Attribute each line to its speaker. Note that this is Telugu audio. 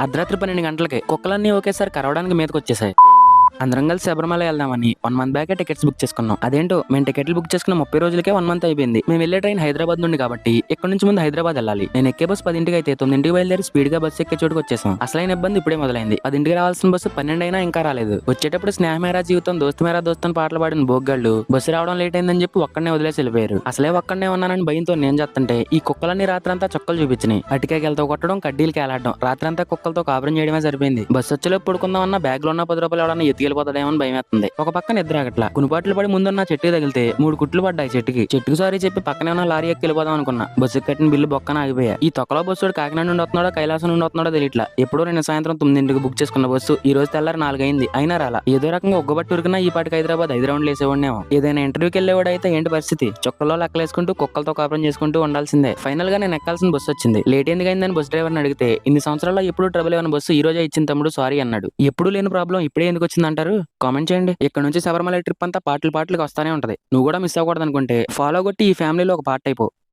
Speaker 1: అర్ధరాత్రి 12 గంటలకి కుక్కలన్నీ ఒకేసారి కరవడానికి మీదకొచ్చేసాయి. అందరం కలిసి శబరిమల వెళ్దామని 1 మంత్ బ్యాకే టికెట్స్ బుక్ చేసుకున్నాం. అదేంటో మేము టికెట్లు బుక్ చేసుకున్న 30 రోజులకే 1 మంత్ అయిపోయింది. మేము వెళ్ళే ట్రైన్ హైదరాబాద్ నుండి కాబట్టి ఇక్కడ నుంచి ముందు హైదరాబాద్ వెళ్ళాలి. నేను ఎక్కే బస్సు 10కి అయితే 9కి బయలుదేరి స్పీడ్ గా బస్సు ఎక్కే చోటుకు వచ్చేసాం. అసలైన ఇబ్బంది ఇప్పుడే మొదలైంది. 10కి రావాల్సిన బస్సు 12 అయినా ఇంకా రాలేదు. వచ్చేటప్పుడు స్నేహ మేరా జీవితం దోస్తు మేరా దోస్త్ అని పాటలు పాడిన బోగ్గాళ్ళు బస్సు రావడం లేట్ అయిందని చెప్పి ఒక్కడనే వదిలేసి వెళ్ళిపోయారు. అసలే ఒక్కడనే ఉన్నానని భయంతో నేను చేస్తుంటే ఈ కుక్కలన్నీ రాత్రంతా చుక్కలు చూపించినాయి. అటికాయలతో కొట్టడం, కడ్డీలు కేలాడడం, రాత్రంతా కుక్కలతో కాపురం చేయడమే సరిపోయింది. బస్సు వచ్చేలో పడుకుందామన్నా బ్యాగ్ లో ఉన్న 10 రూపాయలు ఎవడన్నా ఎత్తుకెళ్ళిపోతాడేమో అని భయం. ఒక పక్క నిద్ర ఆగట్లా. కునుపాట్లు పడి ముందున్న చెట్టు తగిలితే 3 కుట్లు పడ్డాయి చెట్టుకి సారీ చెప్పి పక్కనే ఉన్న లారీ ఎక్కి వెళ్ళిపోదాం అనుకున్నా. బస్సు కట్టిన బిల్లు బొక్కన ఆగిపోయా. ఈ తొక్కలో బస్సు కాకినాడ నుండి వస్తున్నాడో కైలాసం నుండి వస్తున్నాడో తెలియట్లా. ఎప్పుడో నిన్న సాయంత్రం 9కి బుక్ చేసుకున్న బస్సు ఈ రోజు తెల్లారి 4 అయింది. అయినా రాలా. ఏదో రకంగా ఒగ్గబట్టి ఉరికినా ఈ పాటికి హైదరాబాద్ 5 రౌండ్లు వేసేవాడినేమో. ఏదైనా ఇంటర్వ్యూకి వెళ్ళేవాడు అయితే ఏంటి పరిస్థితి? చొక్కలో లెక్కలేసుకుంటూ కుక్కలతో కాపురం చేసుకుంటూ ఉండాల్సిందే. ఫైనల్ గా నేను ఎక్కాల్సిన బస్సు వచ్చింది. లేట్ ఎందుకు అయిందని బస్ డ్రైవర్ని అడిగితే ఇన్ని సంవత్సరాల్లో ఎప్పుడు ట్రబుల్ ఏమైనా బస్సు ఈ రోజే ఇచ్చిన తమ్ముడు సారీ అన్నాడు. ఎప్పుడు లేని ప్రాబ్లం ఇప్పుడే ఎందుకు వచ్చిందంటారు? కామెంట్ చేయండి. ఇక్కడ నుంచి శబరిమల ట్రిప్ అంతా పాటలు పాటలకు వస్తానే ఉంటది. నువ్వు కూడా మిస్ అవ్వకూడదు అనుకుంటే ఫాలో కొట్టి ఈ ఫ్యామిలీలో ఒక పార్ట్ అయిపో.